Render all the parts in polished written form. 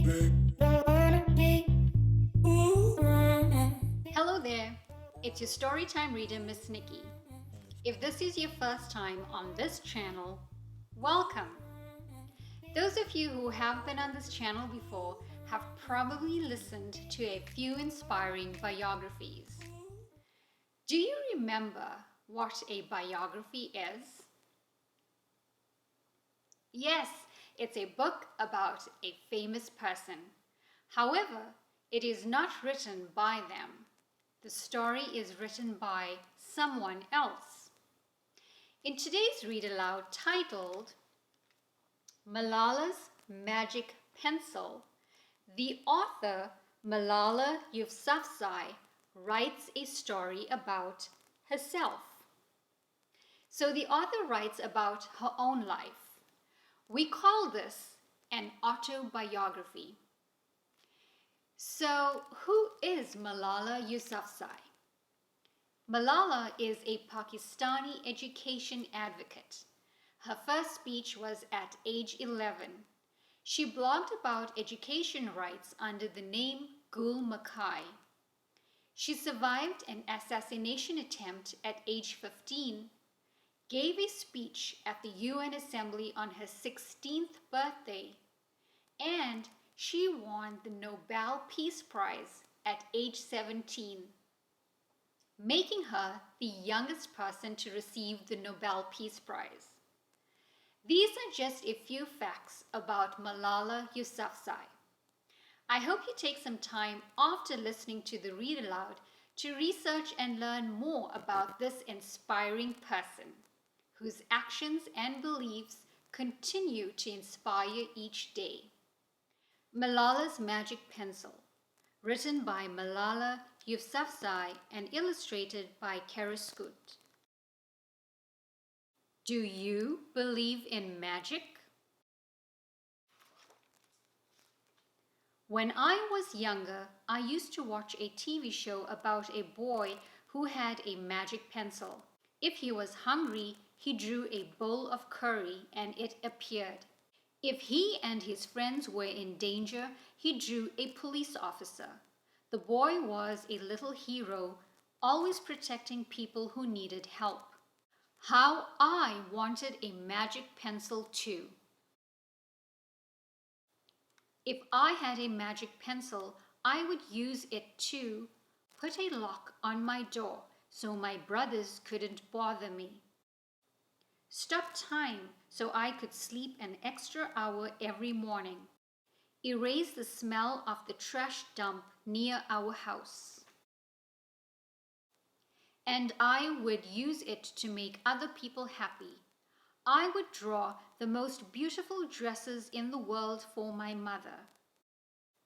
Hello there, it's your Storytime reader, Ms Nikki. If this is your first time on this channel, welcome. Those of you who have been on this channel before have probably listened to a few inspiring biographies. Do you remember what a biography is? Yes, it's a book about a famous person. However, it is not written by them. The story is written by someone else. In today's read aloud titled Malala's Magic Pencil, the author Malala Yousafzai writes a story about herself. So the author writes about her own life. We call this an autobiography. So, who is Malala Yousafzai? Malala is a Pakistani education advocate. Her first speech was at age 11. She blogged about education rights under the name Gul Makai. She survived an assassination attempt at age 15, gave a speech at the UN Assembly on her 16th birthday, and she won the Nobel Peace Prize at age 17, making her the youngest person to receive the Nobel Peace Prize. These are just a few facts about Malala Yousafzai. I hope you take some time after listening to the read aloud to research and learn more about this inspiring person, whose actions and beliefs continue to inspire each day. Malala's Magic Pencil, written by Malala Yousafzai and illustrated by Kerascoët. Do you believe in magic? When I was younger, I used to watch a TV show about a boy who had a magic pencil. If he was hungry, he drew a bowl of curry and it appeared. If he and his friends were in danger, he drew a police officer. The boy was a little hero, always protecting people who needed help. How I wanted a magic pencil too. If I had a magic pencil, I would use it to put a lock on my door so my brothers couldn't bother me. Stop time so I could sleep an extra hour every morning. Erase the smell of the trash dump near our house. And I would use it to make other people happy. I would draw the most beautiful dresses in the world for my mother,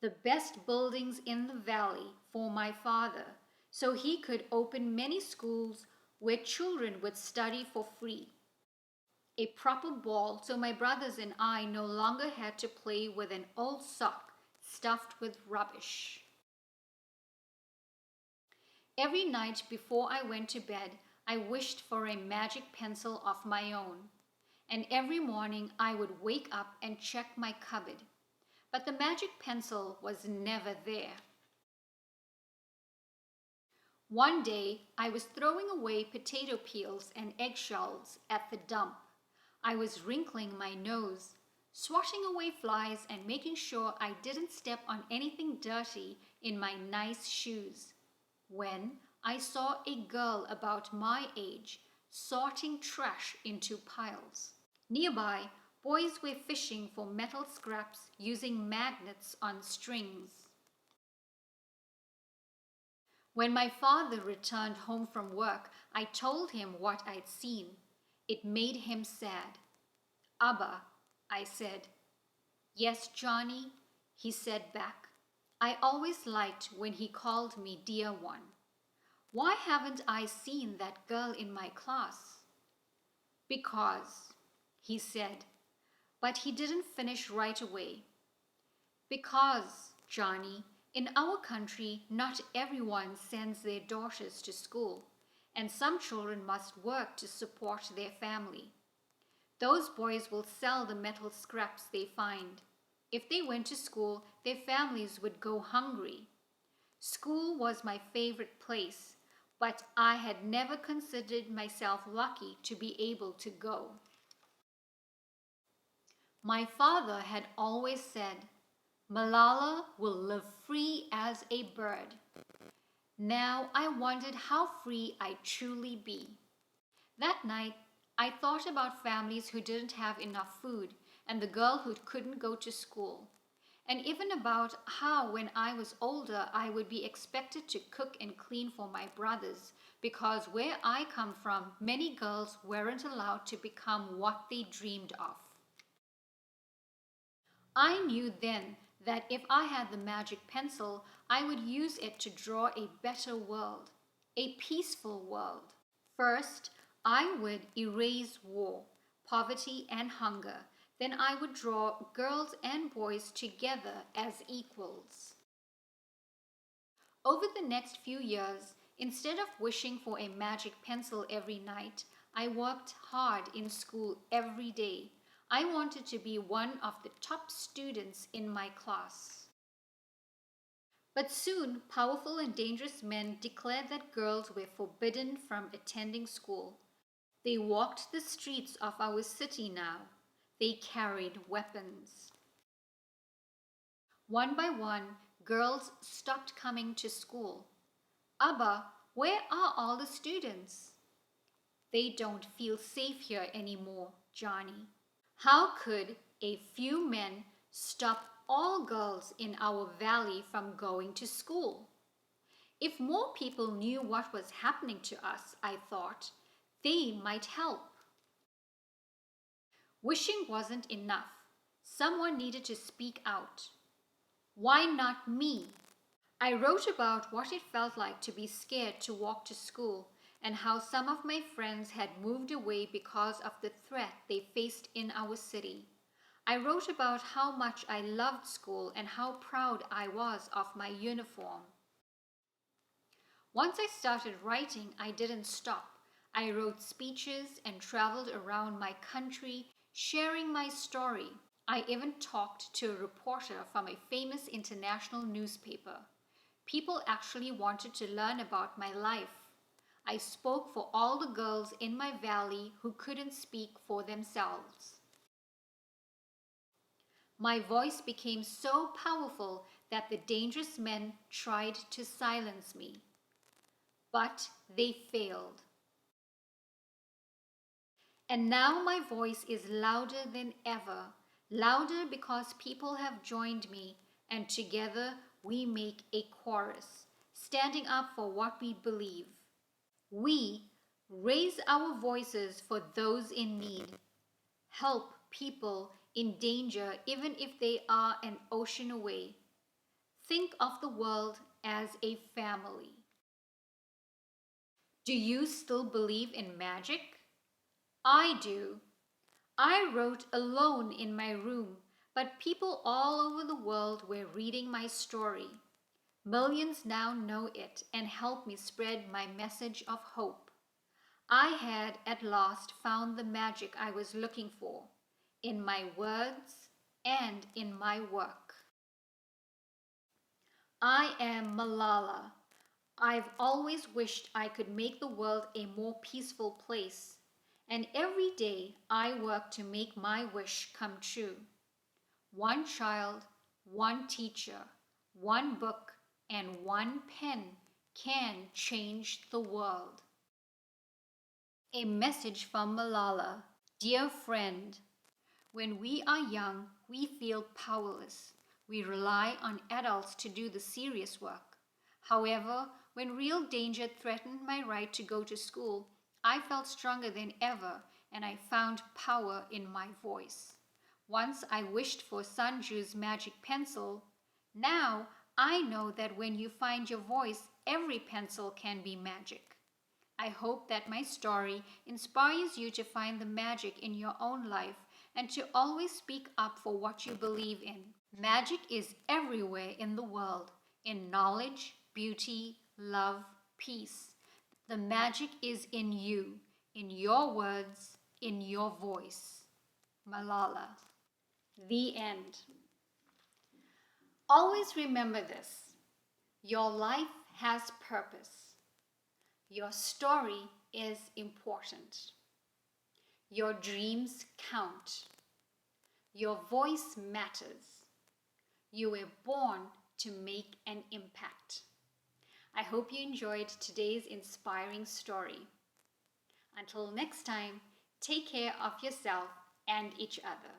the best buildings in the valley for my father, so he could open many schools where children would study for free. A proper ball so my brothers and I no longer had to play with an old sock stuffed with rubbish. Every night before I went to bed, I wished for a magic pencil of my own. And every morning I would wake up and check my cupboard. But the magic pencil was never there. One day, I was throwing away potato peels and eggshells at the dump. I was wrinkling my nose, swatting away flies and making sure I didn't step on anything dirty in my nice shoes, when I saw a girl about my age sorting trash into piles. Nearby, boys were fishing for metal scraps using magnets on strings. When my father returned home from work, I told him what I'd seen. It made him sad. "Abba," I said. "Yes, Johnny," he said back. I always liked when he called me dear one. Why haven't I seen that girl in my class? "Because," he said, but he didn't finish right away. "Because, Johnny, in our country, not everyone sends their daughters to school, and some children must work to support their family. Those boys will sell the metal scraps they find. If they went to school, their families would go hungry. School was my favorite place, but I had never considered myself lucky to be able to go. My father had always said, Malala will live free as a bird. Now I wondered how free I'd truly be. That night, I thought about families who didn't have enough food and the girl who couldn't go to school. And even about how when I was older, I would be expected to cook and clean for my brothers because where I come from, many girls weren't allowed to become what they dreamed of. I knew then that if I had the magic pencil, I would use it to draw a better world, a peaceful world. First, I would erase war, poverty, and hunger. Then I would draw girls and boys together as equals. Over the next few years, instead of wishing for a magic pencil every night, I worked hard in school every day. I wanted to be one of the top students in my class. But soon, powerful and dangerous men declared that girls were forbidden from attending school. They walked the streets of our city now. They carried weapons. One by one, girls stopped coming to school. Abba, where are all the students? They don't feel safe here anymore, Johnny. How could a few men stop all girls in our valley from going to school? If more people knew what was happening to us, I thought, they might help. Wishing wasn't enough. Someone needed to speak out. Why not me? I wrote about what it felt like to be scared to walk to school and how some of my friends had moved away because of the threat they faced in our city. I wrote about how much I loved school and how proud I was of my uniform. Once I started writing, I didn't stop. I wrote speeches and traveled around my country, sharing my story. I even talked to a reporter from a famous international newspaper. People actually wanted to learn about my life. I spoke for all the girls in my valley who couldn't speak for themselves. My voice became so powerful that the dangerous men tried to silence me. But they failed. And now my voice is louder than ever, louder because people have joined me, and together we make a chorus, standing up for what we believe. We raise our voices for those in need, help people in danger even if they are an ocean away. Think of the world as a family. Do you still believe in magic? I do. I wrote alone in my room, but people all over the world were reading my story. Millions now know it and help me spread my message of hope. I had at last found the magic I was looking for, in my words and in my work. I am Malala. I've always wished I could make the world a more peaceful place, and every day I work to make my wish come true. One child, one teacher, one book, and one pen can change the world. A message from Malala. Dear friend, when we are young, we feel powerless. We rely on adults to do the serious work. However, when real danger threatened my right to go to school, I felt stronger than ever, and I found power in my voice. Once I wished for Sanju's magic pencil. Now I know that when you find your voice, every pencil can be magic. I hope that my story inspires you to find the magic in your own life and to always speak up for what you believe in. Magic is everywhere in the world, in knowledge, beauty, love, peace. The magic is in you, in your words, in your voice. Malala. The end. Always remember this: your life has purpose. Your story is important. Your dreams count. Your voice matters. You were born to make an impact. I hope you enjoyed today's inspiring story. Until next time, take care of yourself and each other.